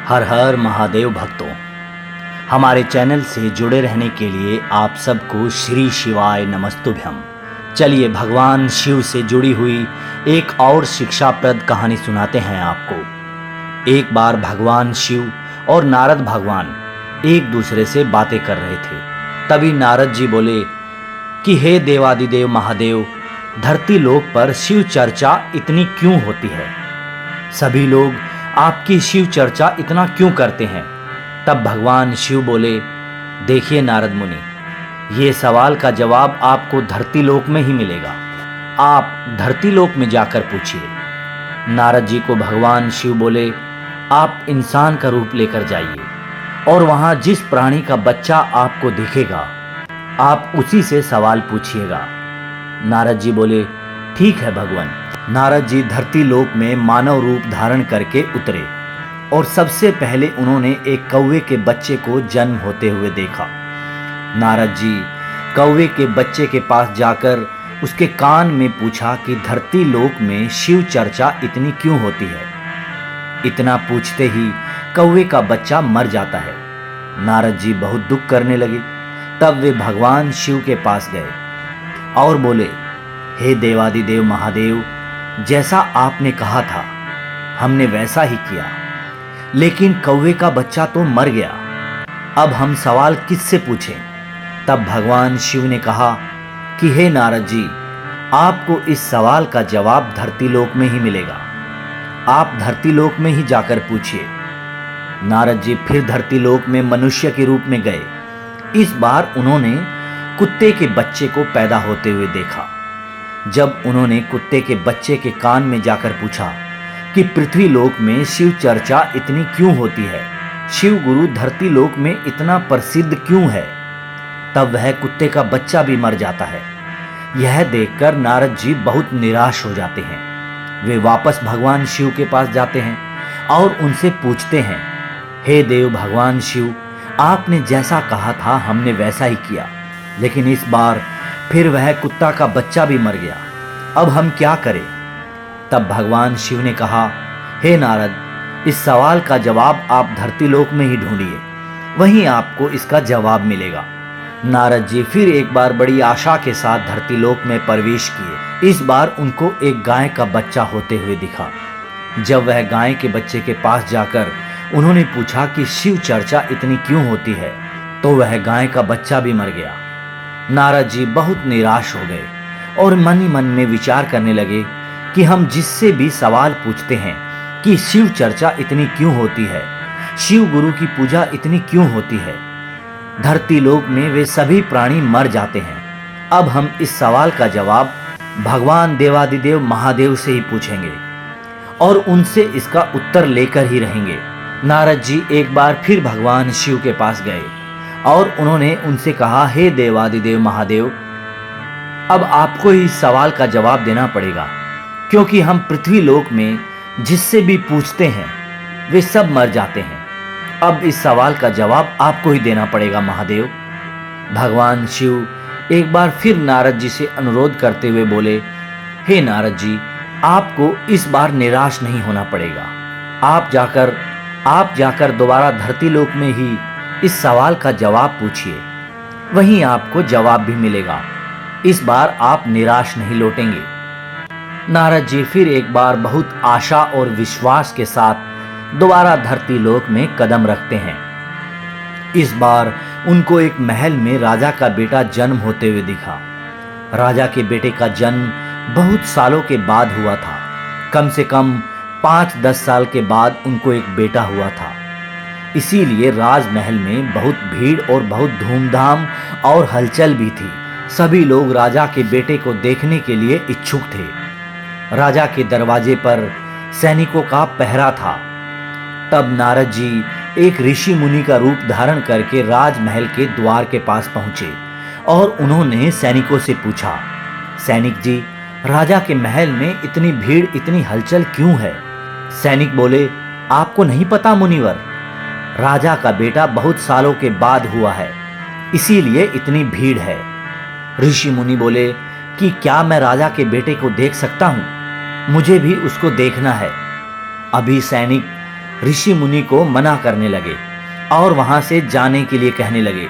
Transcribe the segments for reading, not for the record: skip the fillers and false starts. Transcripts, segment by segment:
हर हर महादेव भक्तों, हमारे चैनल से जुड़े रहने के लिए आप सबको श्री शिवाय नमस्तुभ्यम। चलिए भगवान शिव से जुड़ी हुई एक और शिक्षाप्रद कहानी सुनाते हैं आपको। एक बार भगवान शिव और नारद भगवान एक दूसरे से बातें कर रहे थे। तभी नारद जी बोले कि हे देवादिदेव महादेव, धरती लोक पर शिव चर्चा इतनी क्यों होती है? सभी लोग आपकी शिव चर्चा इतना क्यों करते हैं? तब भगवान शिव बोले, देखिए नारद मुनि, ये सवाल का जवाब आपको धरती लोक में ही मिलेगा। आप धरती लोक में जाकर पूछिए। नारद जी को भगवान शिव बोले, आप इंसान का रूप लेकर जाइए और वहाँ जिस प्राणी का बच्चा आपको दिखेगा आप उसी से सवाल पूछिएगा। नारद जी बोले, ठीक है भगवान। नारद जी धरती लोक में मानव रूप धारण करके उतरे और सबसे पहले उन्होंने एक कौवे के बच्चे को जन्म होते हुए देखा। नारद जी कौवे के बच्चे के पास जाकर उसके कान में पूछा कि धरती लोक में शिव चर्चा इतनी क्यों होती है? इतना पूछते ही कौवे का बच्चा मर जाता है। नारद जी बहुत दुख करने लगे। तब वे भगवान शिव के पास गए और बोले, हे देवादिदेव महादेव, जैसा आपने कहा था हमने वैसा ही किया, लेकिन कौवे का बच्चा तो मर गया। अब हम सवाल किससे पूछें? तब भगवान शिव ने कहा कि हे नारद जी, आपको इस सवाल का जवाब धरती लोक में ही मिलेगा। आप धरती लोक में ही जाकर पूछिए। नारद जी फिर धरती लोक में मनुष्य के रूप में गए। इस बार उन्होंने कुत्ते के बच्चे को पैदा होते हुए देखा। जब उन्होंने कुत्ते के बच्चे के कान में जाकर पूछा कि पृथ्वी लोक में शिव चर्चा इतनी क्यों होती है, शिव गुरु धरती लोक में इतना प्रसिद्ध क्यों है, तब वह कुत्ते का बच्चा भी मर जाता है। यह देखकर नारद जी बहुत निराश हो जाते हैं। वे वापस भगवान शिव के पास जाते हैं और उनसे पूछते हैं, हे देव भगवान शिव, आपने जैसा कहा था हमने वैसा ही किया, लेकिन इस बार फिर वह कुत्ता का बच्चा भी मर गया। अब हम क्या करें? तब भगवान शिव ने कहा, हे नारद, इस सवाल का जवाब आप धरती लोक में ही ढूंढिए, वहीं आपको इसका जवाब मिलेगा। नारद जी फिर एक बार बड़ी आशा के साथ धरती लोक में प्रवेश किए। इस बार उनको एक गाय का बच्चा होते हुए दिखा। जब वह गाय के बच्चे के पास जाकर उन्होंने पूछा कि शिव चर्चा इतनी क्यों होती है, तो वह गाय का बच्चा भी मर गया। नारद जी बहुत निराश हो गए और मन ही मन में विचार करने लगे कि हम जिससे भी सवाल पूछते हैं कि शिव चर्चा इतनी क्यों होती है, शिव गुरु की पूजा इतनी क्यों होती है, धरती लोक में वे सभी प्राणी मर जाते हैं। अब हम इस सवाल का जवाब भगवान देवादिदेव महादेव से ही पूछेंगे और उनसे इसका उत्तर लेकर ही रहेंगे। नारद जी एक बार फिर भगवान शिव के पास गए और उन्होंने उनसे कहा, हे देवादिदेव महादेव, अब आपको ही इस सवाल का जवाब देना पड़ेगा, क्योंकि हम पृथ्वी लोक में जिससे भी पूछते हैं वे सब मर जाते हैं। अब इस सवाल का जवाब आपको ही देना पड़ेगा महादेव। भगवान शिव एक बार फिर नारद जी से अनुरोध करते हुए बोले, हे नारद जी, आपको इस बार निराश नहीं होना पड़ेगा। आप जाकर दोबारा धरती लोक में ही इस सवाल का जवाब पूछिए, वहीं आपको जवाब भी मिलेगा। इस बार आप निराश नहीं लौटेंगे। नारद जी फिर एक बार बहुत आशा और विश्वास के साथ दोबारा धरती लोक में कदम रखते हैं। इस बार उनको एक महल में राजा का बेटा जन्म होते हुए दिखा। राजा के बेटे का जन्म बहुत सालों के बाद हुआ था। कम से कम 5-10 साल के बाद उनको एक बेटा हुआ था। इसीलिए राजमहल में बहुत भीड़ और बहुत धूमधाम और हलचल भी थी। सभी लोग राजा के बेटे को देखने के लिए इच्छुक थे। राजा के दरवाजे पर सैनिकों का पहरा था। तब नारद जी एक ऋषि मुनि का रूप धारण करके राजमहल के द्वार के पास पहुंचे और उन्होंने सैनिकों से पूछा, सैनिक जी, राजा के महल में इतनी भीड़, इतनी हलचल क्यों है? सैनिक बोले, आपको नहीं पता मुनिवर, राजा का बेटा बहुत सालों के बाद हुआ है, इसीलिए इतनी भीड़ है। ऋषि मुनि बोले कि क्या मैं राजा के बेटे को देख सकता हूँ? मुझे भी उसको देखना है। अभी सैनिक ऋषि मुनि को मना करने लगे और वहां से जाने के लिए कहने लगे।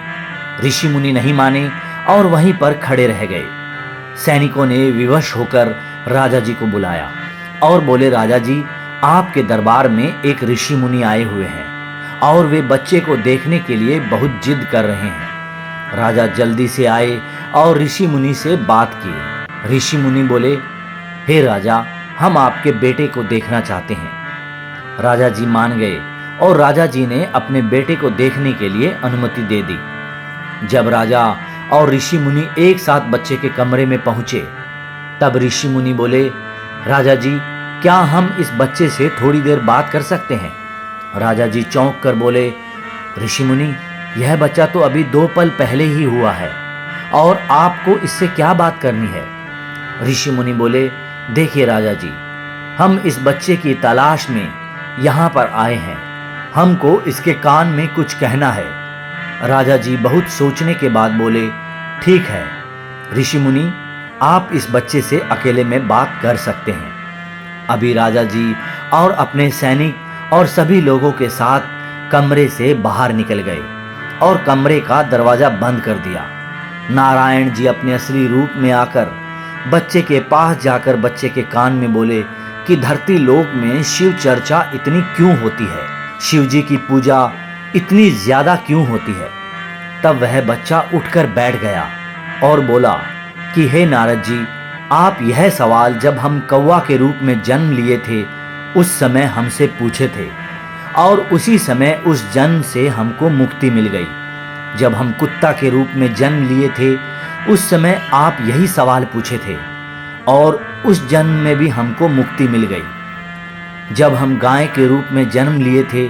ऋषि मुनि नहीं माने और वहीं पर खड़े रह गए। सैनिकों ने विवश होकर राजा जी को बुलाया और बोले, राजा जी, आपके दरबार में एक ऋषि मुनि आए हुए हैं और वे बच्चे को देखने के लिए बहुत जिद कर रहे हैं। राजा जल्दी से आए और ऋषि मुनि से बात की। ऋषि मुनि बोले, हे राजा, हम आपके बेटे को देखना चाहते हैं। राजा जी मान गए और राजा जी ने अपने बेटे को देखने के लिए अनुमति दे दी। जब राजा और ऋषि मुनि एक साथ बच्चे के कमरे में पहुंचे, तब ऋषि मुनि बोले, राजा जी, क्या हम इस बच्चे से थोड़ी देर बात कर सकते हैं? राजा जी चौंक कर बोले, ऋषि मुनि, यह बच्चा तो अभी 2 पल पहले ही हुआ है और आपको इससे क्या बात करनी है? ऋषि मुनि बोले, देखिए राजा जी, हम इस बच्चे की तलाश में यहाँ पर आए हैं। हमको इसके कान में कुछ कहना है। राजा जी बहुत सोचने के बाद बोले, ठीक है ऋषि मुनि, आप इस बच्चे से अकेले में बात कर सकते हैं। अभी राजा जी और अपने सैनिक और सभी लोगों के साथ कमरे से बाहर निकल गए और कमरे का दरवाजा बंद कर दिया। नारायण जी अपने असली रूप में आकर बच्चे के पास जाकर बच्चे के कान में बोले कि धरती लोक में शिव चर्चा इतनी क्यों होती है, शिव जी की पूजा इतनी ज्यादा क्यों होती है। तब वह बच्चा उठकर बैठ गया और बोला कि हे नारद जी, आप यह सवाल जब हम कौवा के रूप में जन्म लिए थे उस समय हमसे पूछे थे और उसी समय उस जन्म से हमको मुक्ति मिल गई। जब हम कुत्ता के रूप में जन्म लिए थे उस समय आप यही सवाल पूछे थे और उस जन्म में भी हमको मुक्ति मिल गई। जब हम गाय के रूप में जन्म लिए थे,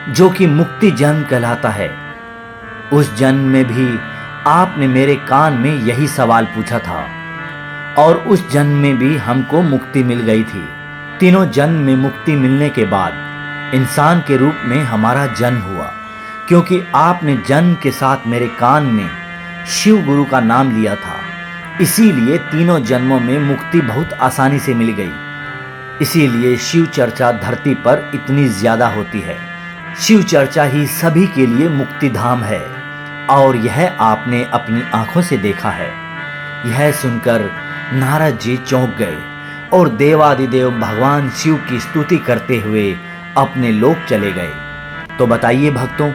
जो कि मुक्ति जन्म कहलाता है, उस जन्म में भी आपने मेरे कान में यही सवाल पूछा था और उस जन्म में भी हमको मुक्ति मिल गई थी। तीनों जन्म में मुक्ति मिलने के बाद इंसान के रूप में हमारा जन्म हुआ, क्योंकि आपने जन्म के साथ मेरे कान में शिव गुरु का नाम लिया था। इसीलिए तीनों जन्मों में मुक्ति बहुत आसानी से मिल गई। इसीलिए शिव चर्चा धरती पर इतनी ज्यादा होती है। शिव चर्चा ही सभी के लिए मुक्ति धाम है और यह आपने अपनी आंखों से देखा है। यह सुनकर नारद जी चौंक गए और देवादिदेव भगवान शिव की स्तुति करते हुए अपने लोक चले गए। तो बताइए भक्तों,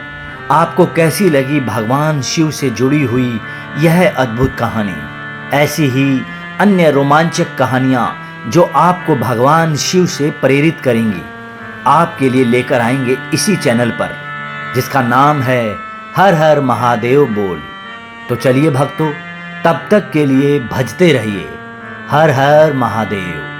आपको कैसी लगी भगवान शिव से जुड़ी हुई यह अद्भुत कहानी? ऐसी ही अन्य रोमांचक कहानियां जो आपको भगवान शिव से प्रेरित करेंगी, आपके लिए लेकर आएंगे इसी चैनल पर, जिसका नाम है हर हर महादेव बोल। तो चलिए भक्तों, तब तक के लिए भजते रहिए। हर हर महादेव।